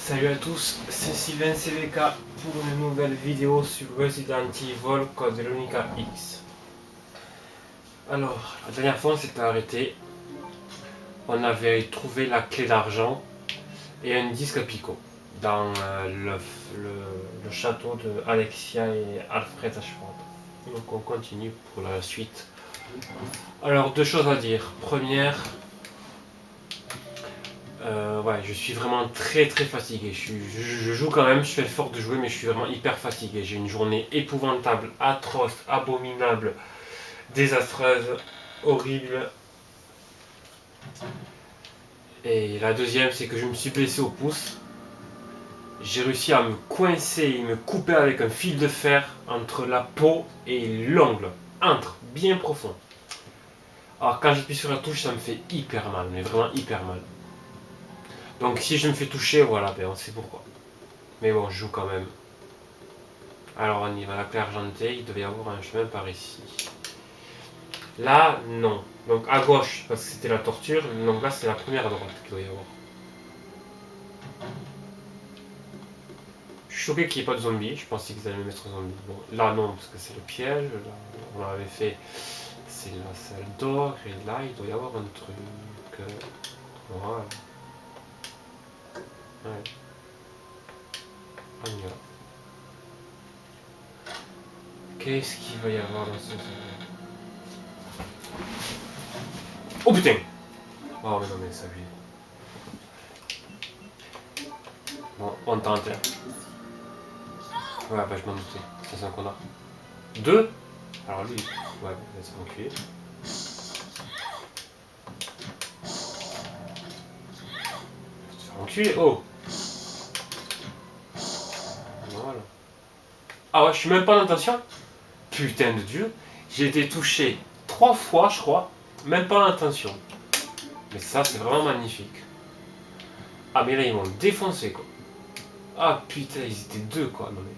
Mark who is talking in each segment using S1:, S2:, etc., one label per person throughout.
S1: Salut à tous, c'est Sylvain CVK pour une nouvelle vidéo sur Resident Evil Code Veronica X. Alors, la dernière fois on s'était arrêté, on avait trouvé la clé d'argent et un disque à picot dans le château de Alexia et Alfred Ashford. Donc on continue pour la suite. Alors, deux choses à dire. Première, ouais, je suis vraiment très fatigué. Je joue quand même, je fais l'effort de jouer, mais je suis vraiment hyper fatigué. J'ai une journée épouvantable, atroce, abominable, désastreuse, horrible. Et la deuxième, c'est que je me suis blessé au pouce. J'ai réussi à me coincer et me couper avec un fil de fer entre la peau et l'ongle. Bien profond. Alors quand j'appuie sur la touche, ça me fait hyper mal, mais vraiment hyper mal. Donc si je me fais toucher, voilà, ben on sait pourquoi. Mais bon, je joue quand même. Alors on y va, la clé argentée, il devait y avoir un chemin par ici. Là, non. Donc à gauche, parce que c'était la torture, donc là c'est la première à droite qu'il doit y avoir. Je suis choqué qu'il n'y ait pas de zombies, je pensais qu'ils allaient me mettre zombies. Bon, là non, parce que c'est le piège, là on l'avait fait, c'est la salle d'or, et là il doit y avoir un truc. Voilà. Ouais. On y va. Qu'est-ce qu'il va y avoir dans ce... Oh putain! Oh mais non mais ça lui... Bon, on tente. Ouais, bah je m'en doutais. Ça c'est un connard. Deux? Alors lui, ouais, laisse m'enculer. Tu te fais enculer, oh! Voilà. Ah ouais, je suis même pas en intention? Putain de Dieu! J'ai été touché 3 fois, je crois, même pas en intention. Mais ça, c'est vraiment magnifique. Ah, mais là, ils m'ont défoncé, quoi. Ah putain, ils étaient deux, quoi. Non, mais...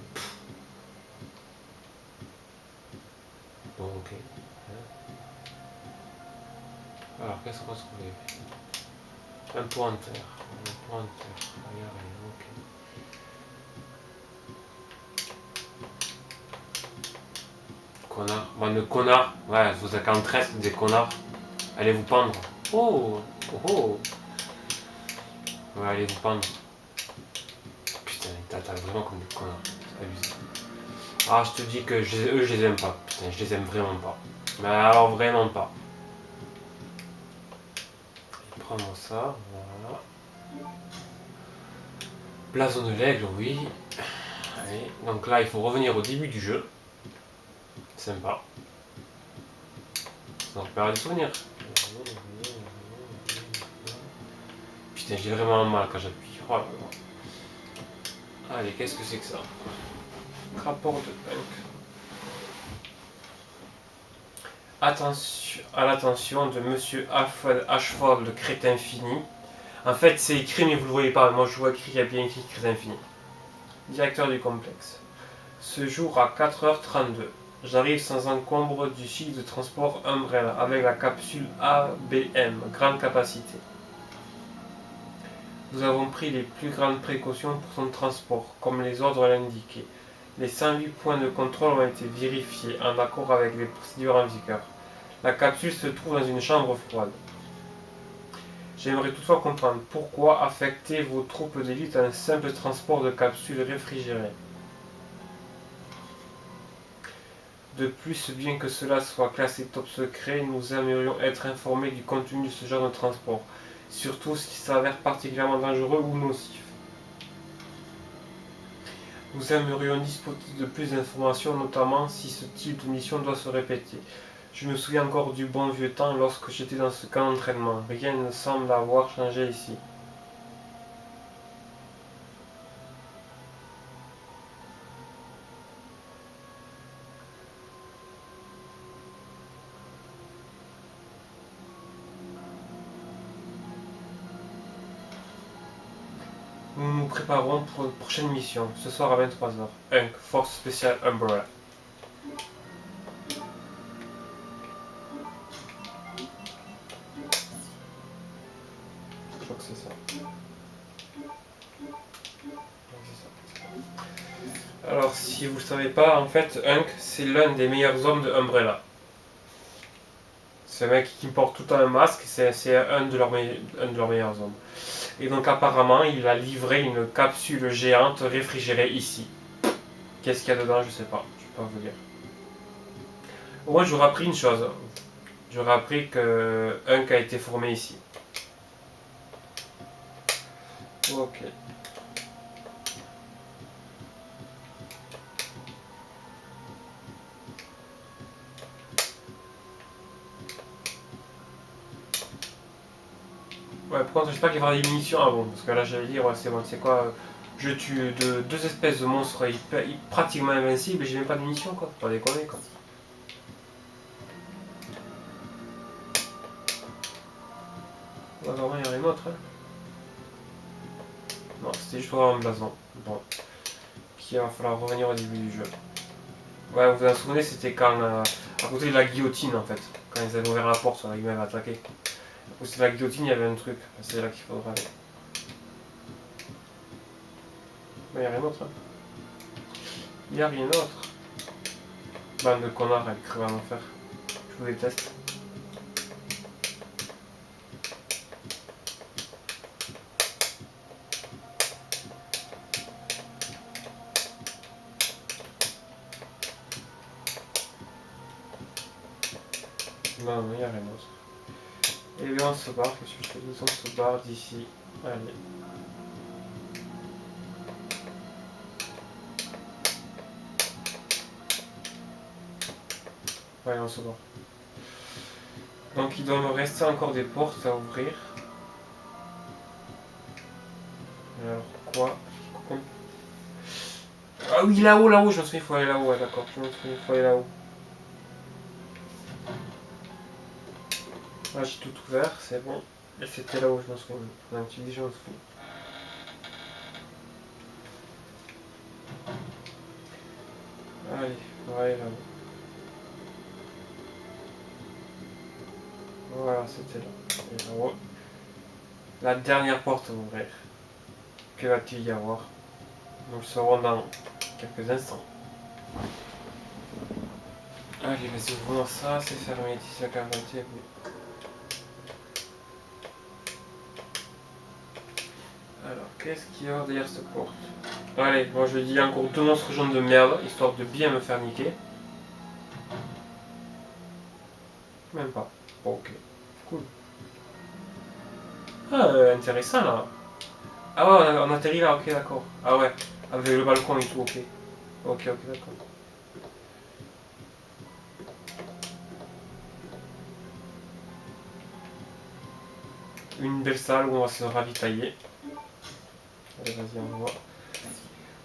S1: Bon, ok. Alors, qu'est-ce qu'on va trouver? Un pointeur. Un pointeur. Ok. Connard. Bon, le connard. Ouais, vous êtes en traite des connards. Allez vous pendre. Oh! Oh oh! Ouais, allez vous pendre. Putain, t'as vraiment comme des connards. C'est abusé. Ah, je te dis que eux, je les aime pas. Putain, je les aime vraiment pas. Mais alors, vraiment pas. Prends-moi ça, voilà. Blason de l'aigle, oui. Allez, donc là, il faut revenir au début du jeu. Sympa. Donc, je perds des souvenirs. Putain, j'ai vraiment mal quand j'appuie. Oh là là. Allez, qu'est-ce que c'est que ça? Rapport de punk. Attention, à l'attention de Monsieur Alfred Ashford, le crétin fini. En fait, c'est écrit, mais vous le voyez pas. Moi, je vois écrit, il y a bien écrit crétin fini. Directeur du complexe. Ce jour à 4h32. J'arrive sans encombre du site de transport Umbrella avec la capsule ABM, grande capacité. Nous avons pris les plus grandes précautions pour son transport, comme les ordres l'indiquaient. Les 108 points de contrôle ont été vérifiés en accord avec les procédures en vigueur. La capsule se trouve dans une chambre froide. J'aimerais toutefois comprendre pourquoi affecter vos troupes d'élite à un simple transport de capsules réfrigérées. De plus, bien que cela soit classé top secret, nous aimerions être informés du contenu de ce genre de transport, surtout ce qui s'avère particulièrement dangereux ou nocif. Nous aimerions disposer de plus d'informations, notamment si ce type de mission doit se répéter. Je me souviens encore du bon vieux temps lorsque j'étais dans ce camp d'entraînement. Rien ne semble avoir changé ici. Nous nous préparons pour une prochaine mission, ce soir à 23h. Hunk, Force Spéciale Umbrella. Je crois que c'est ça. Alors, si vous ne savez pas, en fait, Hunk, c'est l'un des meilleurs hommes de Umbrella. C'est un mec qui porte tout le temps un masque, c'est un de leurs meilleurs hommes. Et donc, apparemment, il a livré une capsule géante réfrigérée ici. Qu'est-ce qu'il y a dedans, je sais pas. Je peux pas vous dire. Moi, j'aurais appris une chose. J'aurais appris que Hunk a été formé ici. Ok. Ouais, par contre, j'espère qu'il y aura des munitions avant. Parce que là, j'allais dire, ouais, c'est bon, c'est quoi, je tue deux espèces de monstres pratiquement invincibles et j'ai même pas de munitions, quoi. Faut pas déconner, quoi. Vraiment, il y en a une autre, hein. Non, c'était juste pour avoir un blason. Bon. Puis il va falloir revenir au début du jeu. Ouais, vous vous en souvenez, c'était quand, à côté de la guillotine, en fait. Quand ils avaient ouvert la porte, ils m'avaient attaqué. À côté de la guillotine, il y avait un truc. C'est là qu'il faudra aller. Mais il n'y a rien d'autre, hein. Il n'y a rien d'autre. Bande de connards avec crever en enfer. Je vous déteste. Non, non, il n'y a rien d'autre. Et bien on se barre, qu'est-ce que je te dis? On se barre d'ici. Allez. Allez, on se barre. Donc il doit me rester encore des portes à ouvrir. Alors quoi? Ah oui, là-haut, là-haut, je me souviens, il faut aller là-haut, ouais, d'accord, je me souviens, il faut aller là-haut. Là, j'ai tout ouvert, c'est bon. Et c'était là-haut, je m'en souviens. Non, tu dis, je m'en souviens. Allez, on va aller là-haut. Voilà, c'était là. Et là-haut. La dernière porte à ouvrir. Que va-t-il y avoir? Nous le saurons dans quelques instants. Allez, vas-y, ouvrons ça, c'est fermé d'ici la 40, oui. Alors, qu'est-ce qu'il y a derrière cette porte? Allez, moi je dis encore deux monstres jaunes de merde, histoire de bien me faire niquer. Même pas. Bon, ok. Cool. Ah, intéressant là. Ah ouais, on atterrit là, ok, d'accord. Ah ouais, avec le balcon et tout, ok. Ok, ok, d'accord. Une belle salle où on va se ravitailler. Allez, vas-y, on voit.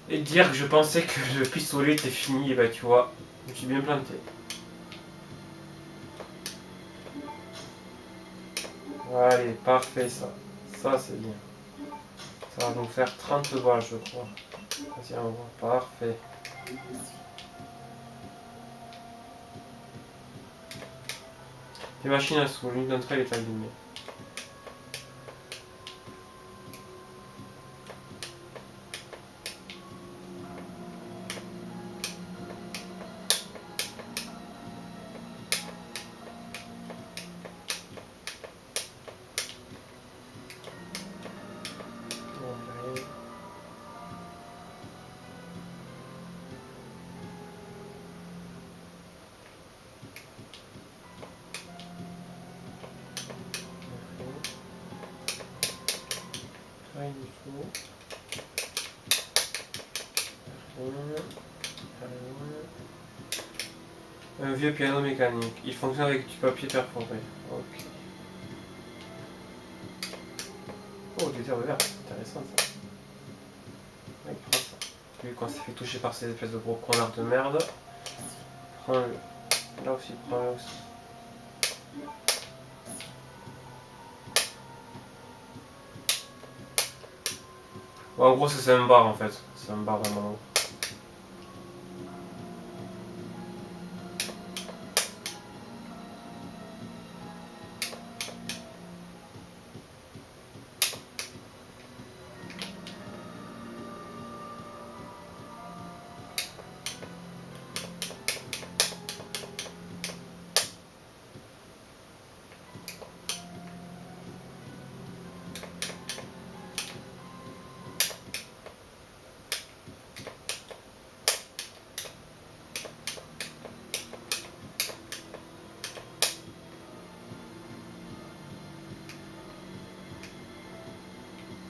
S1: Et dire que je pensais que le pistolet était fini, et bah tu vois, je me suis bien planté. Allez, parfait ça. Ça c'est bien. Ça va nous faire 30 balles, je crois. Vas-y, on voit. Parfait. Les machines à sous, l'une d'entre elles est allumée. Rien du tout. Un vieux piano mécanique. Il fonctionne avec du papier perforé. Ok. Oh, des herbes vertes. Intéressant ça. Ouais, prends ça. Lui, quand s'est fait toucher par ces espèces de gros connards de merde, prends-le. Là aussi, prends-le aussi. Bon, en gros, c'est un bar en fait. C'est un bar vraiment.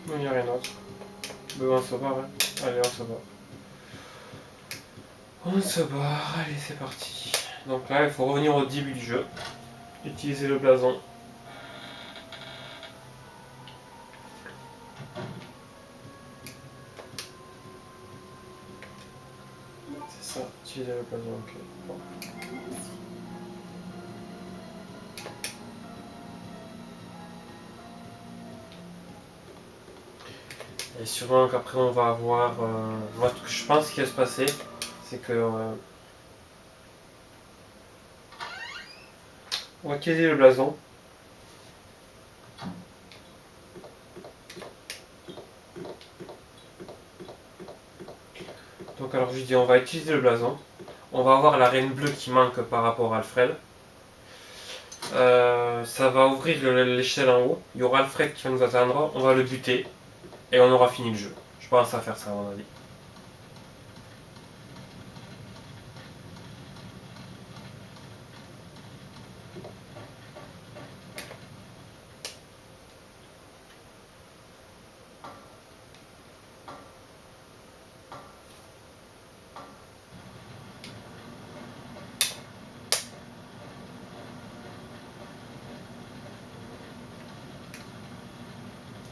S1: Non, il n'y a rien d'autre. Ben, on se barre, hein. Allez, on se barre. On se barre, allez, c'est parti. Donc là, il faut revenir au début du jeu. Utiliser le blason. C'est ça, utiliser le blason, ok. Bon. Et sûrement qu'après on va avoir... moi, ce que je pense qu'il va se passer, c'est que... on va utiliser le blason. Donc alors je dis, on va utiliser le blason. On va avoir la reine bleue qui manque par rapport à Alfred. Ça va ouvrir l'échelle en haut. Il y aura Alfred qui va nous attendre. On va le buter. Et on aura fini le jeu. Je pense à faire ça à mon avis.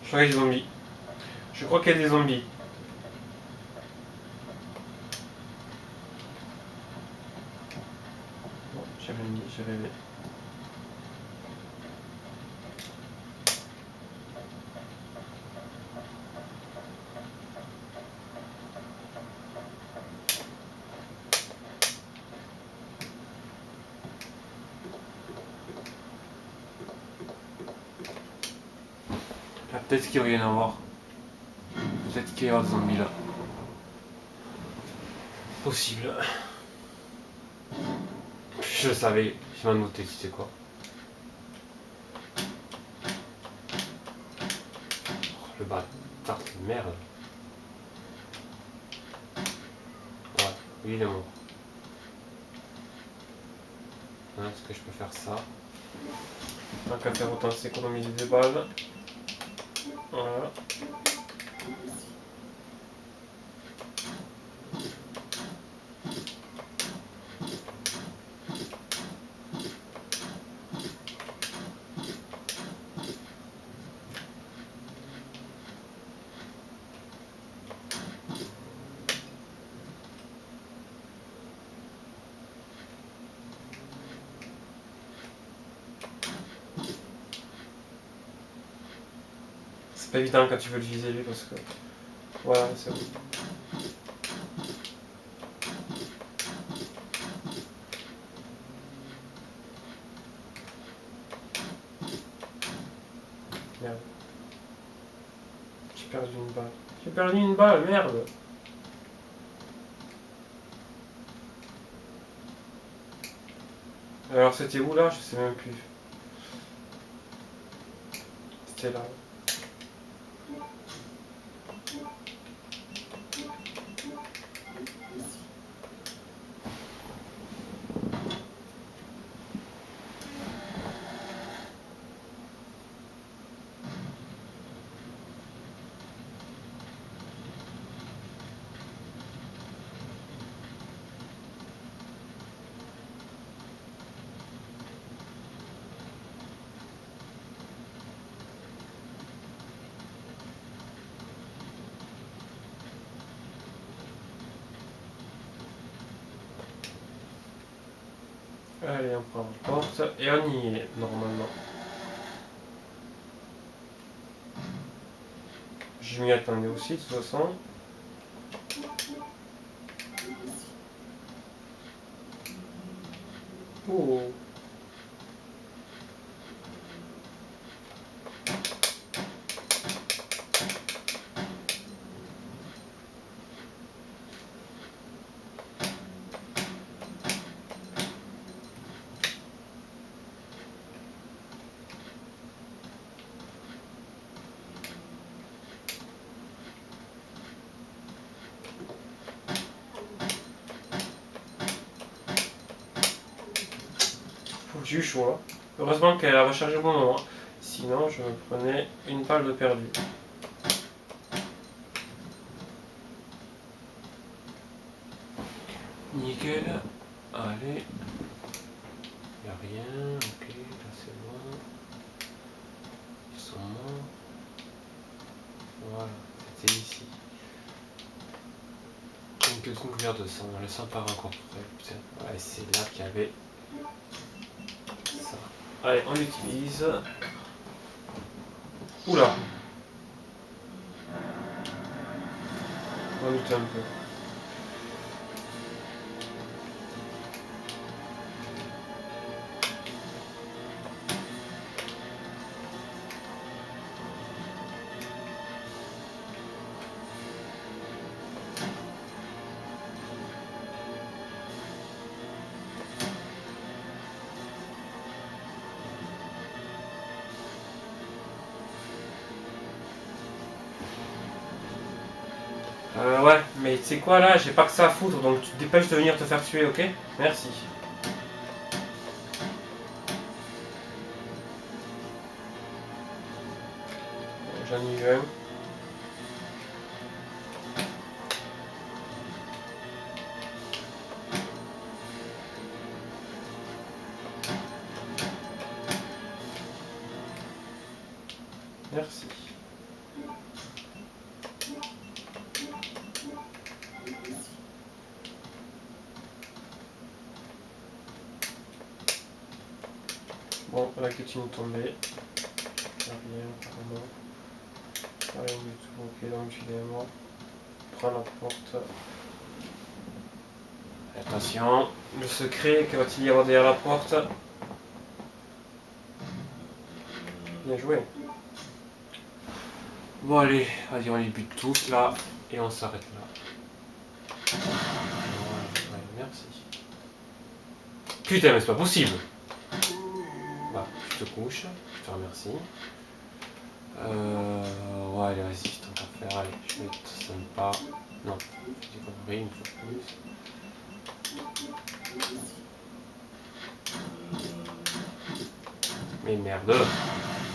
S1: Je crois qu'il y a des zombies. Je crois qu'il y a des zombies. Bon, j'ai rêvé. Ah, peut-être qu'il va y en avoir. Peut-être qu'il y aura des zombies là. Possible. Je le savais. Je m'en doutais, tu sais quoi. Oh, le bâtard de merde. Ouais, lui il est mort. Est-ce que je peux faire ça? Tant qu'à faire, autant s'économiser des balles. Voilà. C'est pas évident quand tu veux le viser lui parce que... Voilà, c'est bon. Merde. J'ai perdu une balle. J'ai perdu une balle, merde. Alors c'était où là? Je sais même plus. C'était là. Allez, on prend la porte et on y est normalement. Je m'y attendais aussi de toute façon. Oh. J'ai eu chaud là. Heureusement qu'elle a rechargé au bon moment. Sinon, je me prenais une balle de perdu. Nickel. Allez. Il a rien. Ok, là c'est bon. Ils sont morts. Voilà, c'était ici. Une couvert de sang. Le sang part encore près. Putain. Ouais, c'est là qu'il y avait ça. Allez, on l'utilise. Oula. On va lutter un peu. Ouais, mais tu sais quoi là, j'ai pas que ça à foutre, donc tu te dépêches de venir te faire tuer, ok? Merci. J'en ai eu un. Merci. Bon, la continue de tomber. Rien, apparemment. Rien du tout. Ok, donc il est mort. Prends la porte. Attention, le secret, que va-t-il y avoir derrière la porte? Bien joué. Bon allez, vas-y, on les bute tous là, et on s'arrête là. Ouais, merci. Putain, mais c'est pas possible. Bah, je te couche, je te remercie. Ouais, allez, vas-y, tant qu'à faire, allez, je vais être sympa. Non, j'ai compris, une fois plus. Mais merde.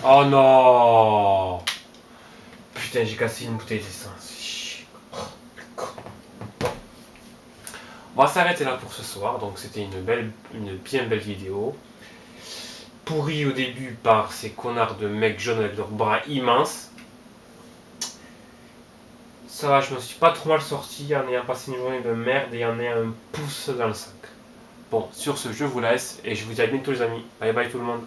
S1: Oh non. Putain, j'ai cassé une bouteille d'essence. On va s'arrêter là pour ce soir. Donc c'était une bien belle vidéo. Pourrie au début par ces connards de mecs jaunes avec leurs bras immenses. Ça va, je me suis pas trop mal sorti en ayant passé une journée de merde et en ayant un pouce dans le sac. Bon, sur ce, je vous laisse et je vous dis à bientôt les amis. Bye bye tout le monde.